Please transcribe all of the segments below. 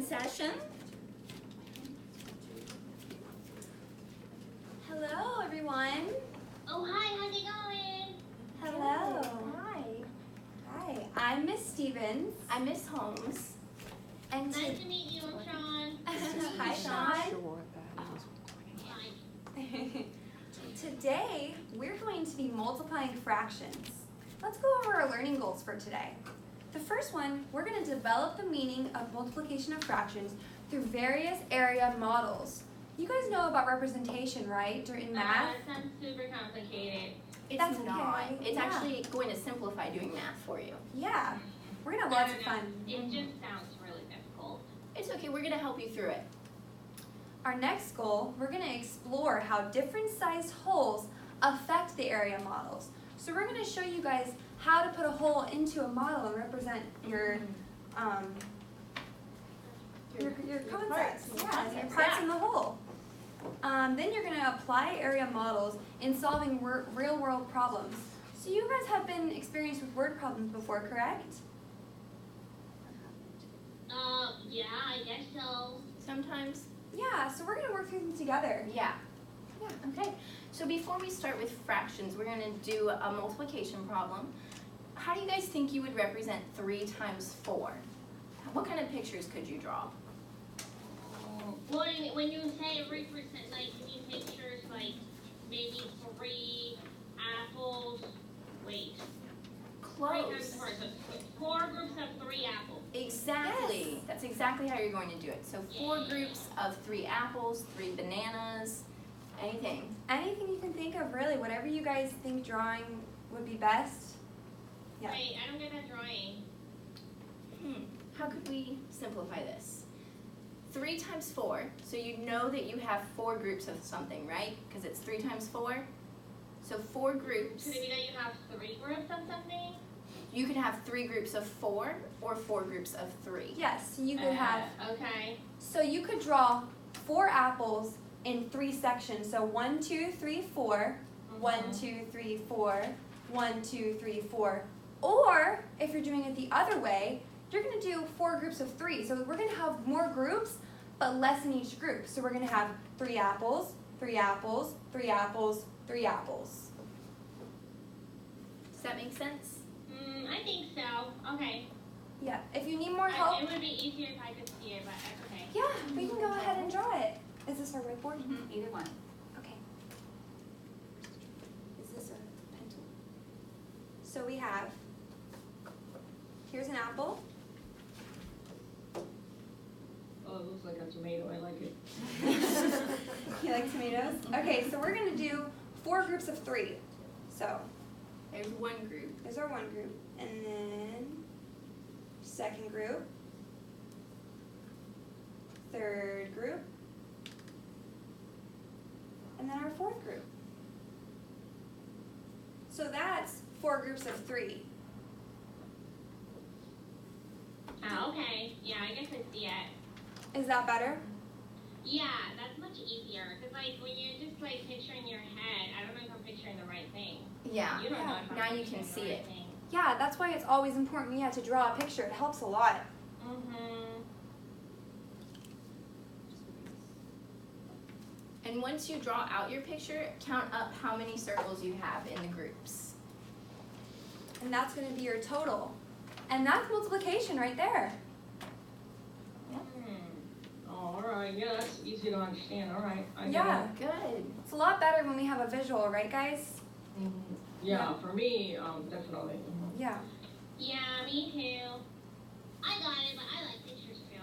session. Hello, everyone. Oh, hi, how's it going? Hello. Hi. Hi, I'm Miss Stevens. I'm Miss Holmes. And Nice to meet you, I'm Sean. Hi, Sean. Hi. Today, we're going to be multiplying fractions. Let's go over our learning goals for today. The first one, we're going to develop the meaning of multiplication of fractions through various area models. You guys know about representation, right? In math? It sounds super complicated. It's That's not. okay. It's Yeah. actually going to simplify doing math for you. Yeah. We're going to have lots of fun. It just sounds really difficult. It's okay. We're going to help you through it. Our next goal, we're going to explore how different sized holes affect the area models. So we're going to show you guys how to put a hole into a model and represent your concepts. Yeah, your parts in the hole. Then you're going to apply area models in solving real world problems. So you guys have been experienced with word problems before, correct? Yeah, I guess so. Sometimes. Yeah, so we're going to work through them together. Yeah. Okay. So before we start with fractions, we're going to do a multiplication problem. How do you guys think you would represent 3 times 4? What kind of pictures could you draw? Well, when you say represent, like, you mean pictures like maybe 3 apples. Wait. 3 times Close. 4. So 4 groups of 3 apples. Exactly. Yes. That's exactly how you're going to do it. So 4 Yeah. groups of 3 apples, 3 bananas, anything. Anything you can think of, really, whatever you guys think drawing would be best. Yeah. Wait, I don't get that drawing. How could we simplify this? 3 times 4, so you know that you have 4 groups of something, right? Because it's 3 times 4. So 4 groups. Could it be that you have 3 groups of something? You could have 3 groups of 4 or 4 groups of 3. Yes, you could have. Okay. So you could draw 4 apples in 3 sections. So 1, 2, 3, 4. 1, 2, 3, 4. 1, 2, 3, 4. Or if you're doing it the other way, you're going to do 4 groups of 3. So we're going to have more groups, but less in each group. So we're going to have 3 apples, 3 apples, 3 apples, 3 apples. Does that make sense? I think so. Okay. Yeah. If you need more help, It would be easier if I could see it, but that's okay. yeah, we can go ahead and draw it. Is this our whiteboard? Either one. Okay. Is this a pen tool? So we have, here's an apple. Oh, it looks like a tomato, I like it. You like tomatoes? Okay, so we're gonna do 4 groups of 3. So There's one group. there's our one group, and then second group, third group, and then our 4th group. So that's 4 groups of 3. Oh, okay. Yeah, I guess I see it. Is that better? Yeah, that's much easier. Because, like, when you're just, like, picturing your head, I don't know if I'm picturing the right thing. Yeah. You don't know if I'm Now you picturing can the see right it. thing. Yeah, that's why it's always important to draw a picture. It helps a lot. And once you draw out your picture, count up how many circles you have in the groups. And that's going to be your total. And that's multiplication right there. Oh, all right, yeah, that's easy to understand, all right, I get Yeah. it. Good. It's a lot better when we have a visual, right guys? Yeah, for me, definitely. Yeah. Yeah, me too. I got it, but I like pictures too.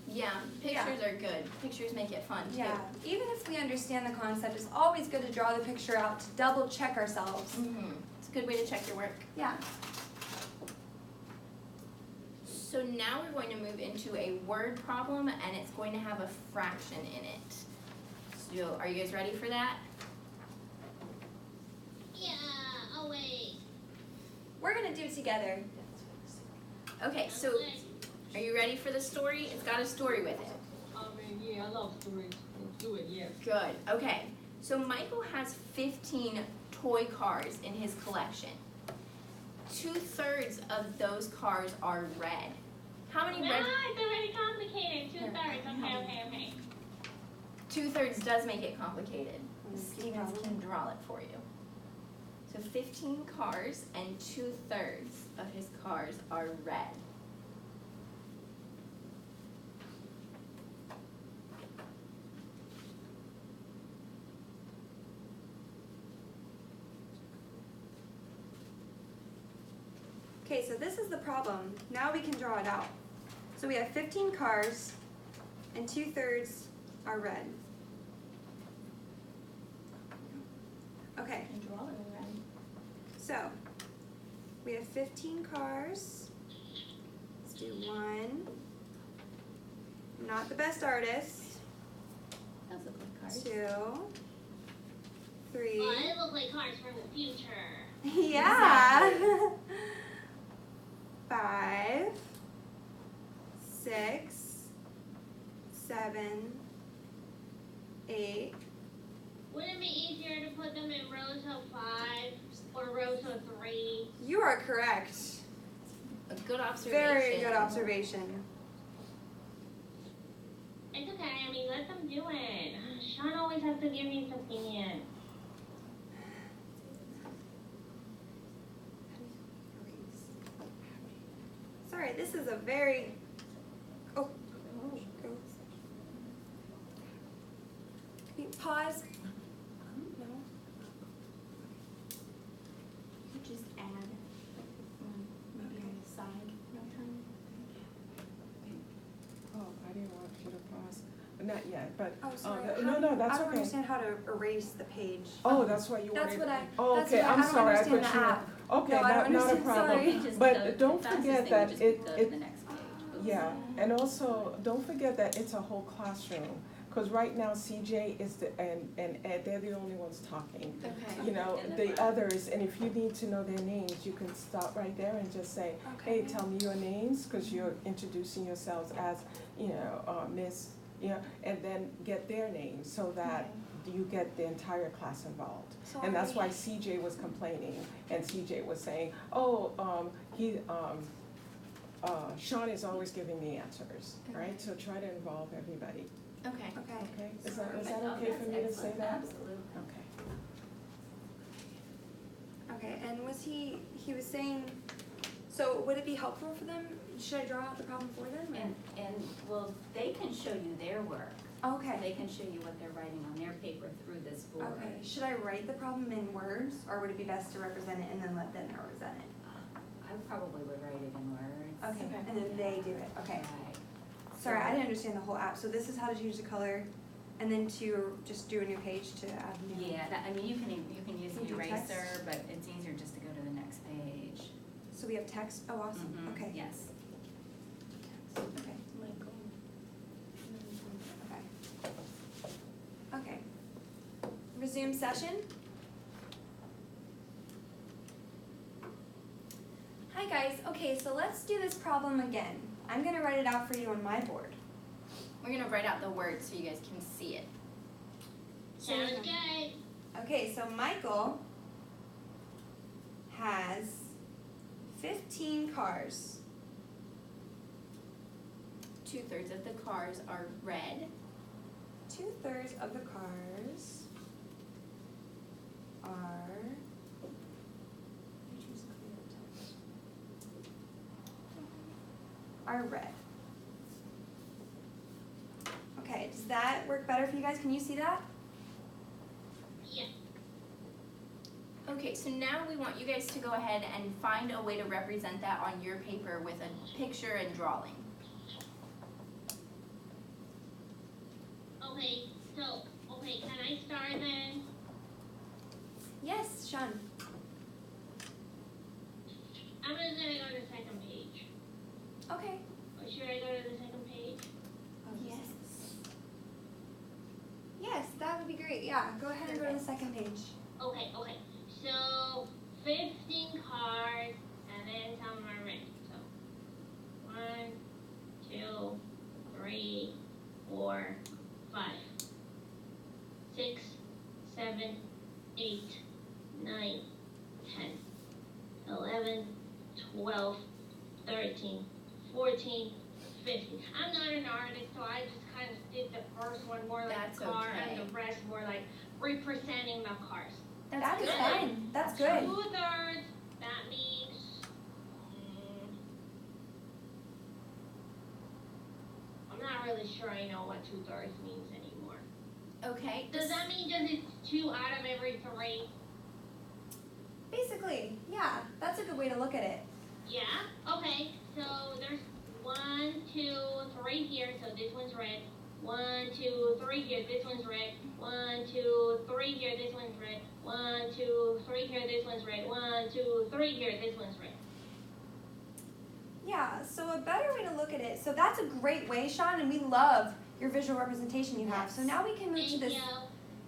Yeah, pictures are good. Pictures make it fun too. Yeah. Even if we understand the concept, it's always good to draw the picture out to double check ourselves. It's a good way to check your work. Yeah. So now we're going to move into a word problem, and it's going to have a fraction in it. So are you guys ready for that? Yeah, oh wait. We're going to do it together. Okay, so are you ready for the story? It's got a story with it. I mean, yeah, I love stories, let's do it, yes. Good. Okay. So Michael has 15 toy cars in his collection. 2/3 of those cars are red. How many red? It's already complicated. 2/3 2/3 does make it complicated. That's the Stevens problem. can draw it for you. So 15 cars and 2/3 of his cars are red. Okay, so this is the problem. Now we can draw it out. So we have 15 cars and 2/3 are red. Okay, And draw it in red. so we have 15 cars. Let's do 1. I'm not the best artist. Those look like cars. 2, 3. Well, it look like cars from the future. Yeah. 5, 6, 7, 8. Wouldn't it be easier to put them in rows of 5 or rows of 3? You are correct. A good observation. Very good observation. It's okay, I mean, let them do it. Sean always has to give me his opinion. Sorry, this is a very. Oh. Can you pause? No. You just add maybe on the side. No time. Oh, I didn't want you to pause. Not yet, but. Oh, sorry. No, that's I don't okay. understand how to erase the page. Oh, that's why you That's wanted. what I. Oh, that's okay, what I I'm don't sorry, I understand thought the you were. app. Okay, No, I don't not a understand, problem. sorry. Just But go- don't the fastest forget thing that would just it- go to it- the next page. Oops. Yeah, and also, don't forget that it's a whole classroom, because right now CJ is and Ed, they're the only ones talking. Okay. You know, And then the what? others, and if you need to know their names, you can stop right there and just say, hey, tell me your names, because you're introducing yourselves as, Miss, and then get their names, so that you get the entire class involved. And that's why CJ was complaining, and CJ was saying, Sean is always giving the answers, right? So try to involve everybody, Okay. Okay. okay? Is that Oh, okay for that's me to say excellent. that? Absolutely. Okay. Okay, and he was saying, so would it be helpful for them? Should I draw out the problem for them? And well, they can show you their work. Okay. They can show you what they're writing on their paper through this board. Okay, should I write the problem in words, or would it be best to represent it and then let them represent it? I probably would write it in words. Okay, and then they do it, okay. Right. Sorry, I didn't understand the whole app, so this is how to change the color, and then to just do a new page to add new. Yeah, I mean, you can use Can an you do text? eraser, but it's easier just to go to the next page. So we have text, oh, awesome, Mhm, okay. Yes. Okay, Michael. okay. Okay. Resume session. Hi guys, okay, so let's do this problem again. I'm gonna write it out for you on my board. We're gonna write out the words so you guys can see it. Sounds good. Okay, so Michael has 15 cars. 2/3 of the cars are red. 2/3 of the cars are red. Okay, does that work better for you guys? Can you see that? Yeah. Okay, so now we want you guys to go ahead and find a way to represent that on your paper with a picture and drawing. Okay, can I start then? Yes, Sean. I'm just gonna go to the second page. Okay. Or should I go to the second page? Yes. Yes, that would be great. Yeah, go ahead and go to the second page. Okay. So 15 cars and then some are red. So 1, 2, 3, 4, 5, 6, 7, 8, 9, 10, 11, 12, 13, 14, 15. I'm not an artist, so I just kind of did the first one more like That's a car and okay. the rest more like representing the cars. That's good. fine. That's good. 2/3, that means, I'm not really sure I know what 2/3 means anymore. Okay. Does that mean just it's 2 out of every 3? Basically, yeah, that's a good way to look at it. Yeah, okay, so there's 1, 2, 3 here, so this one's red. 1, 2, 3 here, this one's red. 1, 2, 3 here, this one's red. 1, 2, 3 here, this one's red. 1, 2, 3 here, this one's red. Yeah, so a better way to look at it. So that's a great way, Sean, and we love your visual representation you have. So now we can move to Thank this. you.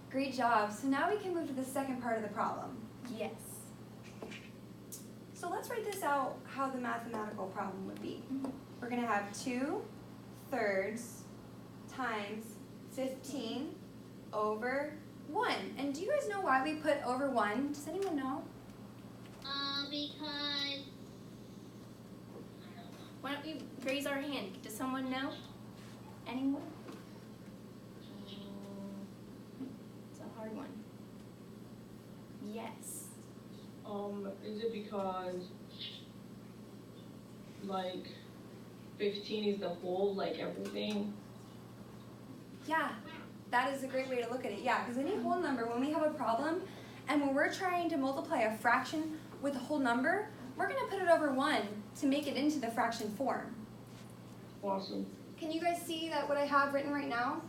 Great job. So now we can move to the second part of the problem. Yes. So let's write this out how the mathematical problem would be. We're going to have 2/3 times 15 over 1. And do you guys know why we put over 1? Does anyone know? Because, Why don't we raise our hand? Does someone know? Anyone? It's a hard one. Yes. Is it because, like, 15 is the whole, like, everything? Yeah, that is a great way to look at it. Yeah, because any whole number, when we have a problem, and when we're trying to multiply a fraction with a whole number, we're going to put it over 1 to make it into the fraction form. Awesome. Can you guys see that what I have written right now?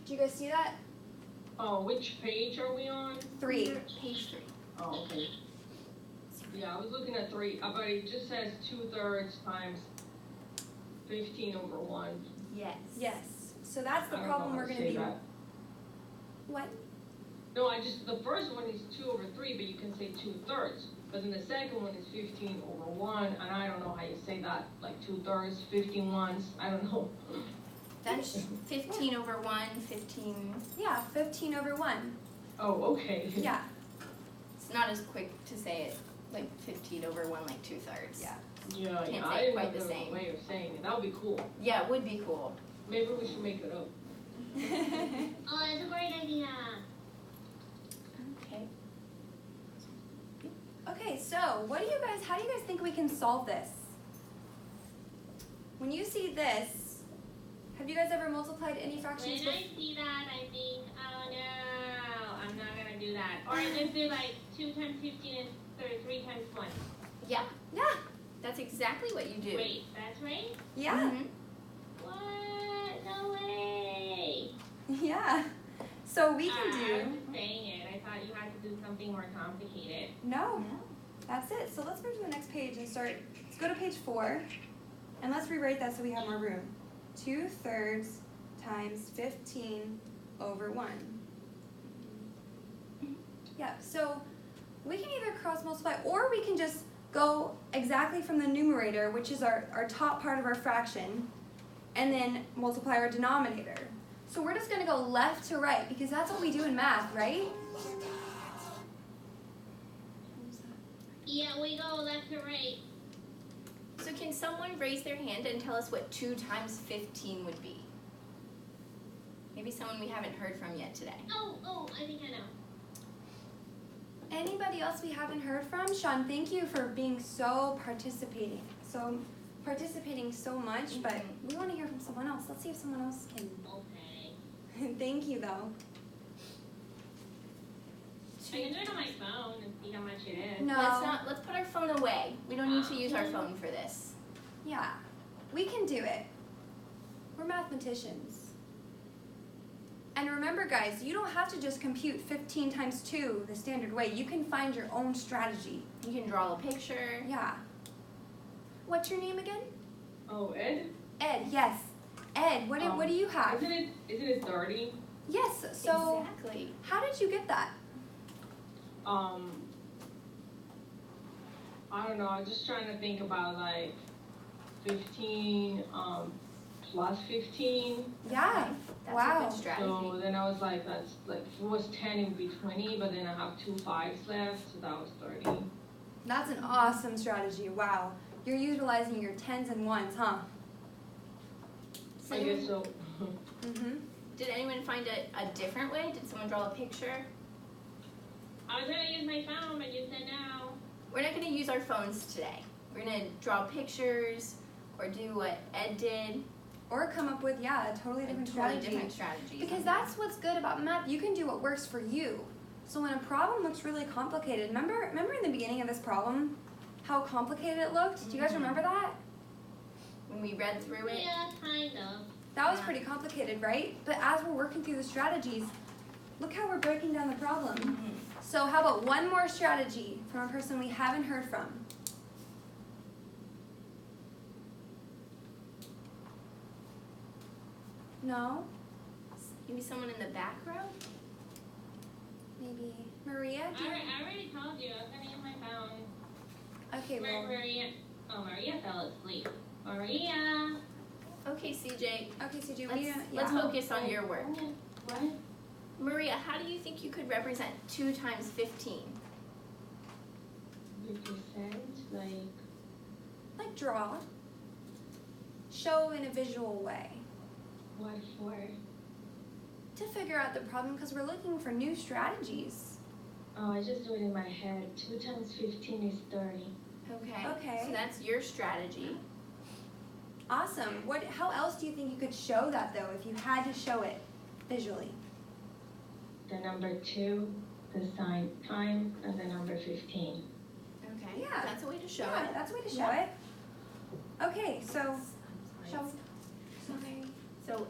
Do you guys see that? Oh, which page are we on? 3. Page 3. Oh, okay. Yeah, I was looking at 3, but it just says 2/3 times 15 over 1. Yes. Yes. So that's the I don't know problem how we're to going to say be. that. What? No, the first one is 2 over 3, but you can say 2/3. But then the second one is 15 over 1, and I don't know how you say that, like 2/3, 15 ones, I don't know. That's 15 over 1, 15. Yeah, 15 over 1. Oh, okay. Yeah. It's not as quick to say it like 15 over 1, like 2/3. Yeah. Yeah, Can't yeah, say I it didn't quite know the there was same. a way of saying it. That would be cool. Yeah, it would be cool. Maybe we should make it up. oh, it's a great idea. Okay. Okay, so how do you guys think we can solve this? When you see this, have you guys ever multiplied any fractions When I see that, I think, oh no, I'm not gonna do that. Or I just do like 2 times 15 and 3 times 1. Yeah, Yeah. that's exactly what you do. Wait, that's right? Yeah. Mhm. What? No way. Yeah. So we can I was do, just saying it. I thought you had to do something more complicated. no, No. that's it. So let's move to the next page and let's go to page 4, and let's rewrite that so we have more room. 2/3 times 15 over 1. Yeah, so we can either cross multiply, or we can just go exactly from the numerator, which is our top part of our fraction, and then multiply our denominator. So we're just gonna go left to right, because that's what we do in math, right? Yeah, we go left to right. So can someone raise their hand and tell us what 2 times 15 would be? Maybe someone we haven't heard from yet today. Oh, I think I know. Anybody else we haven't heard from? Sean, thank you for being so participating so much, but we want to hear from someone else. Let's see if someone else can. Okay. Thank you, though. I can do it on my phone and see how much it is. No. Let's put our phone away. We don't need to use our phone for this. Yeah, we can do it. We're mathematicians. And remember, guys, you don't have to just compute 15 times 2 the standard way. You can find your own strategy. You can draw a picture. Yeah. What's your name again? Oh, Ed? Ed, yes. Ed, what do you have? Isn't it 30? Yes, so Exactly. how did you get that? I don't know, I'm just trying to think about like 15, plus 15. Yeah. That's Wow. a good strategy. So then I was like, that's like, if it was 10, it would be 20, but then I have 2 5s left, so that was 30. That's an awesome strategy. Wow. You're utilizing your 10s and 1s, huh? I guess so. Mm-hmm. Did anyone find a different way? Did someone draw a picture? I was gonna use my phone, but you said no. We're not gonna use our phones today. We're gonna draw pictures or do what Ed did, Or come up with, a totally a different totally strategy. different strategies. Because that's what's good about math. You can do what works for you. So when a problem looks really complicated, remember in the beginning of this problem, how complicated it looked? Do you guys Mhm. remember that? When we read through it. Yeah, kind of. That was Yeah. pretty complicated, right? But as we're working through the strategies, look how we're breaking down the problem. Mhm. So how about one more strategy from a person we haven't heard from? No? Maybe someone in the back row? Maybe Maria? Do you- I already told you, I was gonna use my phone. Okay, well, Maria, oh, Maria fell asleep. Maria. Okay, CJ, okay, so do we, let's focus on your work. What? Maria, how do you think you could represent 2 times 15? Represent, like, like draw. Show in a visual way. what for? To figure out the problem because we're looking for new strategies. Oh, I just do it in my head. 2 times 15 is 30. Okay. Okay. So that's your strategy. Awesome. How else do you think you could show that though if you had to show it visually? The number 2, the sign time, and the number 15. Okay. Yeah. That's a way to show Yeah, it. that's a way to show Yeah. it. Okay, so I'm show. sorry. Sorry. So,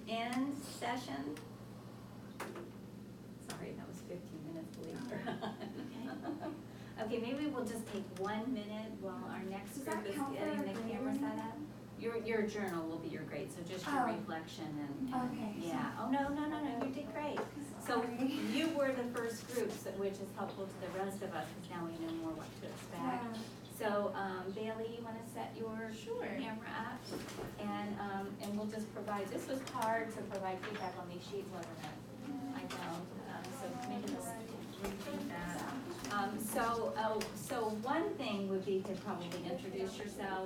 end session. Sorry, that was 15 minutes, believe it or not. Okay, maybe we'll just take 1 minute while our next Does group that is count for getting our the camera grade? set up. Your journal will be your grade, so just your Oh. reflection and Okay. yeah. Oh, no, you did great. So you were the first group, which is helpful to the rest of us, because now we know more what to expect. Yeah. So, Bailey, you wanna set your Sure. camera up? And we'll just provide, this was hard to provide feedback on these sheets, wasn't it? I know, so maybe let's rethink that. So one thing would be to probably introduce yourself.